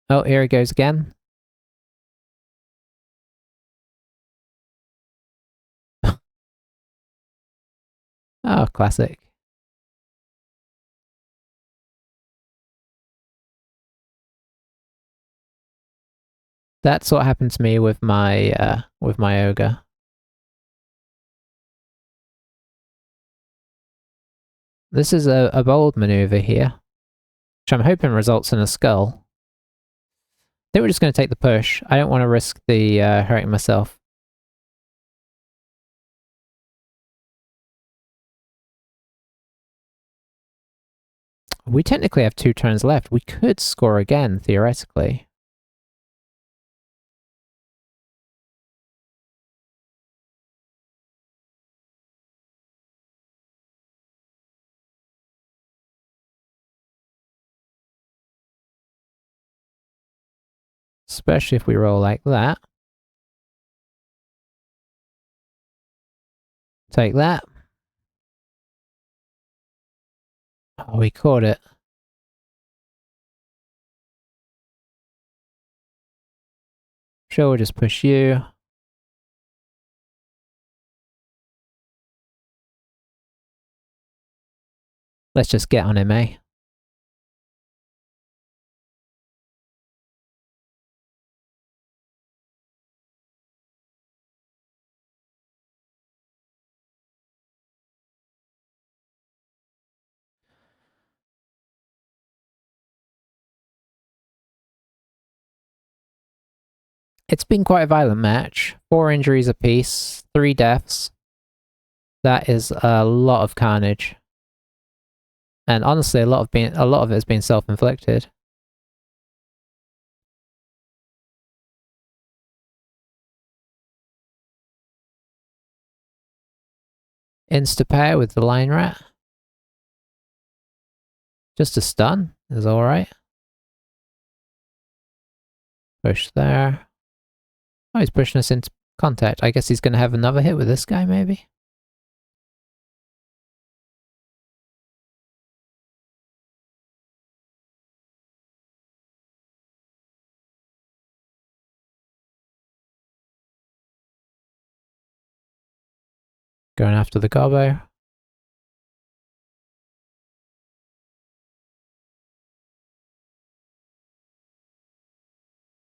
Oh, here it goes again. Oh, classic. That's what happened to me with my ogre. This is a bold maneuver here. which I'm hoping results in a skull. I think we're just going to take the push. I don't want to risk the hurting myself. We technically have 2 turns left. We could score again, theoretically. Especially if we roll like that. Take that. Oh, we caught it. Sure, we'll just push you. Let's just get on him, eh? It's been quite a violent match. 4 injuries apiece, 3 deaths. That is a lot of carnage. And honestly, a lot of it has been self-inflicted. Insta-pair with the line rat. Just a stun is alright. Push there. Oh, he's pushing us into contact. I guess he's going to have another hit with this guy, maybe? Going after the gobbo.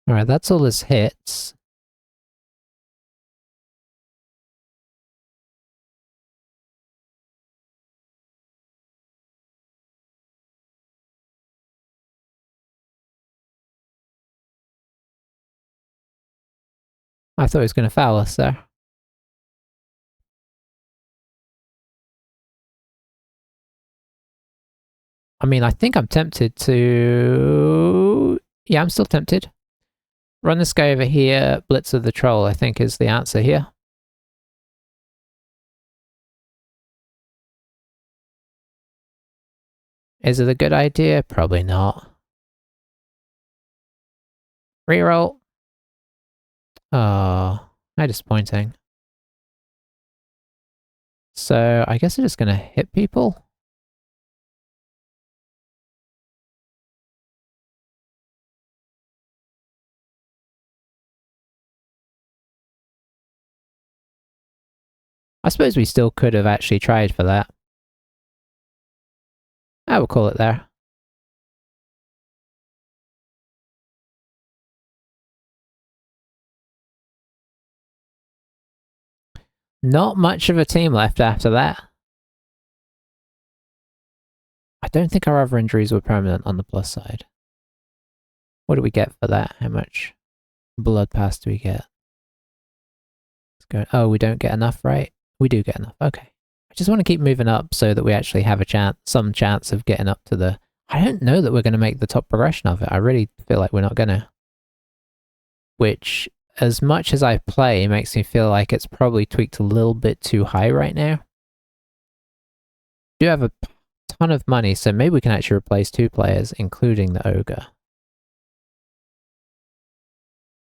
Alright, that's all his hits. I thought he was going to foul us there. I mean, I think I'm tempted to... Yeah, I'm still tempted. Run this guy over here. Blitzer the troll, I think, is the answer here. Is it a good idea? Probably not. Reroll. Oh, how disappointing. So, I guess I'm just gonna hit people. I suppose we still could have actually tried for that. I will call it there. Not much of a team left after that. I don't think our other injuries were permanent on the plus side. What do we get for that? How much blood pass do we get? Let's go. Oh, we don't get enough, right? We do get enough. Okay. I just want to keep moving up so that we actually have a chance, some chance of getting up to the... I don't know that we're going to make the top progression of it. I really feel like we're not going to. Which, as much as I play, makes me feel like it's probably tweaked a little bit too high right now. We do have a ton of money, so maybe we can actually replace 2 players, including the ogre.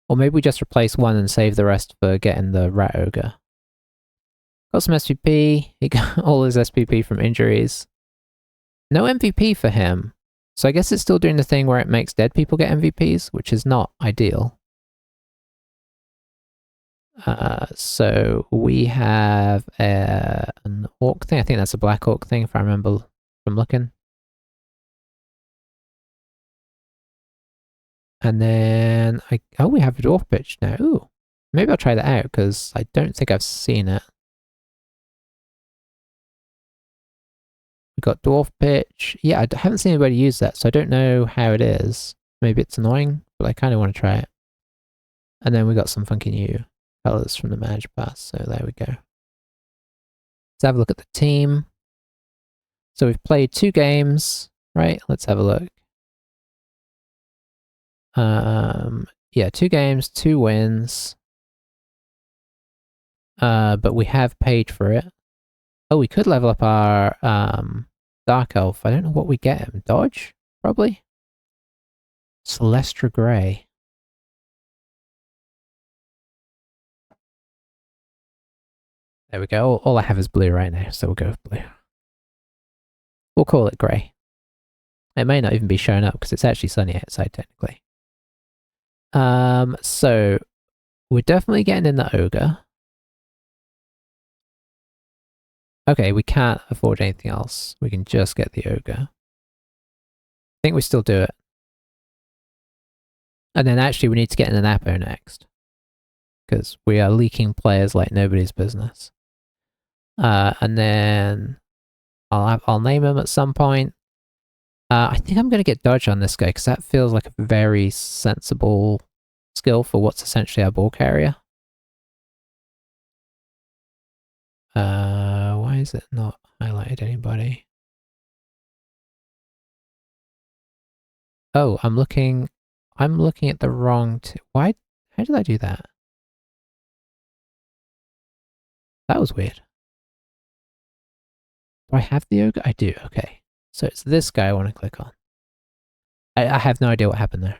Or maybe we just replace 1 and save the rest for getting the rat ogre. Got some SPP. He got all his SPP from injuries. No MVP for him. So I guess it's still doing the thing where it makes dead people get MVPs, which is not ideal. So we have an orc thing. I think that's a black orc thing if I remember from looking. And then, oh, we have a dwarf pitch now. Ooh, maybe I'll try that out because I don't think I've seen it. got dwarf pitch. Yeah, I haven't seen anybody use that, so I don't know how it is. Maybe it's annoying, but I kind of want to try it. And then we got some funky new colors from the Manage Pass, so there we go. Let's have a look at the team. So we've played 2 games, right? Let's have a look. Yeah, 2 games, 2 wins. But we have paid for it. Oh, we could level up our Dark Elf. I don't know what we get him. Dodge? Probably? Celestra Grey. There we go. All I have is blue right now, so we'll go with blue. We'll call it grey. It may not even be showing up because it's actually sunny outside technically. So we're definitely getting in the ogre. Okay, we can't afford anything else. We can just get the ogre. I think we still do it. And then actually we need to get in an Apo next. Because we are leaking players like nobody's business. And then I'll name him at some point. I think I'm going to get dodge on this guy because that feels like a very sensible skill for what's essentially our ball carrier. Why is it not highlighted anybody? Oh, I'm looking at the wrong why? How did I do that? That was weird. Do I have the ogre? I do, okay. So it's this guy I want to click on. I have no idea what happened there.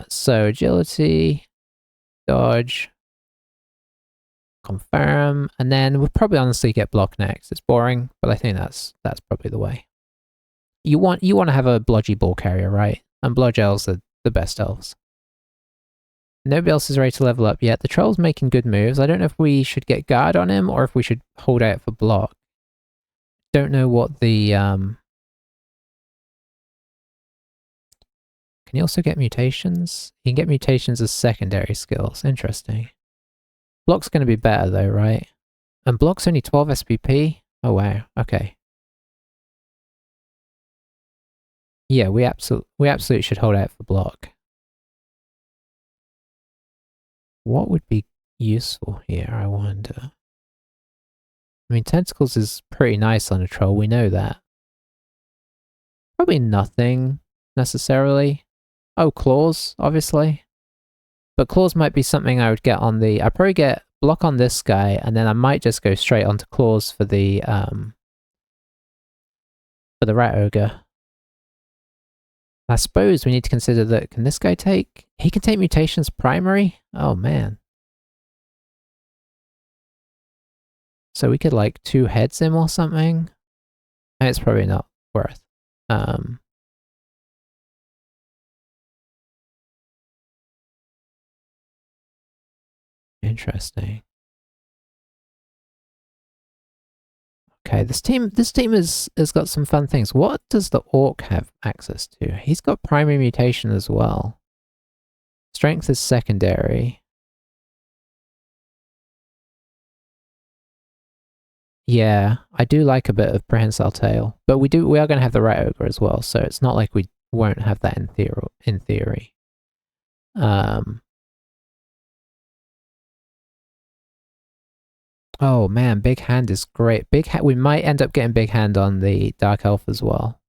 So agility, dodge, confirm, and then we'll probably honestly get block next. It's boring, but I think that's probably the way. You want to have a blodgy ball carrier, right? And blodge elves are the best elves. Nobody else is ready to level up yet. The troll's making good moves. I don't know if we should get guard on him or if we should hold out for block. Don't know what the Can he also get mutations? He can get mutations as secondary skills. Interesting. Block's going to be better though, right? And block's only 12 SPP? Oh wow, okay. Yeah, we absolutely should hold out for block. What would be useful here, I wonder? I mean, tentacles is pretty nice on a troll, we know that. Probably nothing, necessarily. Oh, claws, obviously. But claws might be something I would get on the... I'd probably get block on this guy, and then I might just go straight onto claws for the rat ogre. I suppose we need to consider that, can this guy take... He can take mutations primary? Oh man. So we could like 2 heads him or something? And it's probably not worth. Interesting. Okay, this team has got some fun things. What does the orc have access to? He's got primary mutation as well. Strength is secondary. Yeah, I do like a bit of prehensile tail, but we are going to have the rat ogre as well, so it's not like we won't have that in theory. Oh man, big hand is great. We might end up getting big hand on the dark elf as well.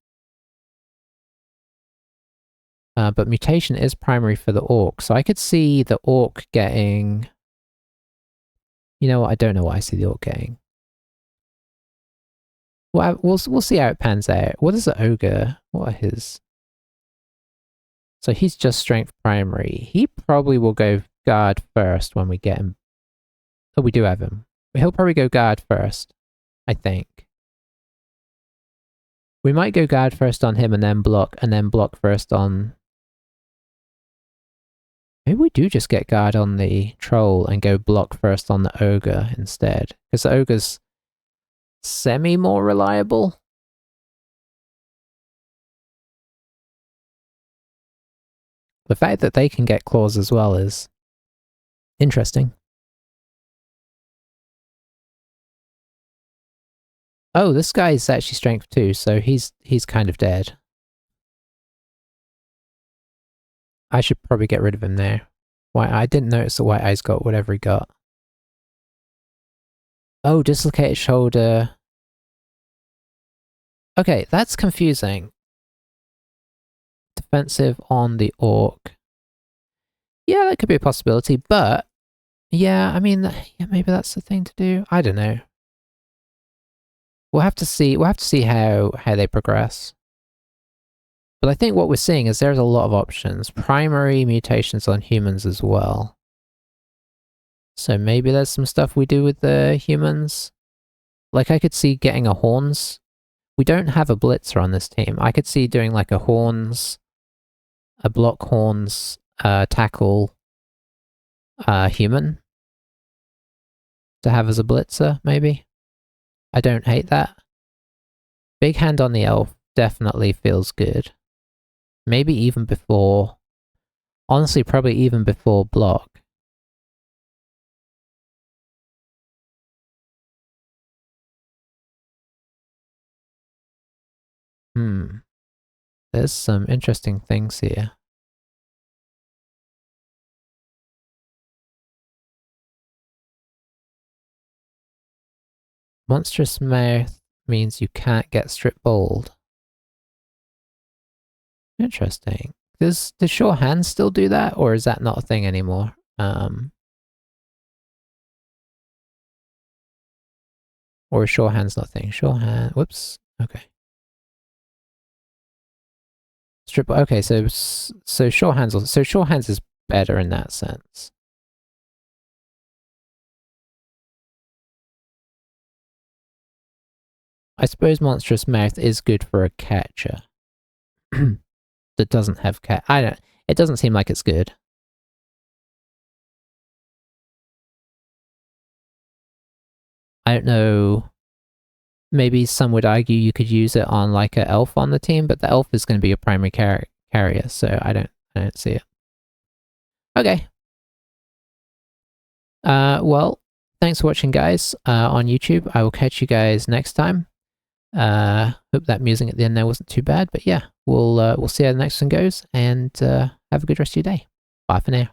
But mutation is primary for the orc, so I could see the orc getting... You know what, I don't know what I see the orc getting. Well, we'll see how it pans out. What is the ogre? What are his... So he's just strength primary. He probably will go guard first when we get him. Oh, we do have him. He'll probably go guard first, I think. We might go guard first on him and then block first on... Maybe we do just get guard on the troll and go block first on the ogre instead. Because the ogre's semi-more reliable. The fact that they can get claws as well is interesting. Oh, this guy's actually strength 2, so he's kind of dead. I should probably get rid of him now. White Eye, I didn't notice the White Eye's got whatever he got. Oh, dislocated shoulder. Okay, that's confusing. Defensive on the Orc. Yeah, that could be a possibility, but yeah, I mean, yeah, maybe that's the thing to do. I don't know. We'll have to see. We'll have to see how they progress. But I think what we're seeing is there's a lot of options. Primary mutations on humans as well. So maybe there's some stuff we do with the humans. Like I could see getting a horns. We don't have a blitzer on this team. I could see doing like a horns, a block horns, tackle, human to have as a blitzer, maybe. I don't hate that. Big hand on the elf definitely feels good. Maybe even before... Honestly, probably even before block. There's some interesting things here. Monstrous mouth means you can't get strip bowled. Interesting. Does sure hands still do that, or is that not a thing anymore? Or is sure hands not a thing? Sure hand. Whoops. Okay. Strip. Okay, so sure hands. So sure hands is better in that sense. I suppose monstrous mouth is good for a catcher that doesn't have cat. I don't. It doesn't seem like it's good. I don't know. Maybe some would argue you could use it on like an elf on the team, but the elf is going to be your primary carrier, so I don't see it. Okay. Well, thanks for watching, guys, on YouTube. I will catch you guys next time. Hope that music at the end there wasn't too bad, but yeah, we'll see how the next one goes, and have a good rest of your day. Bye for now.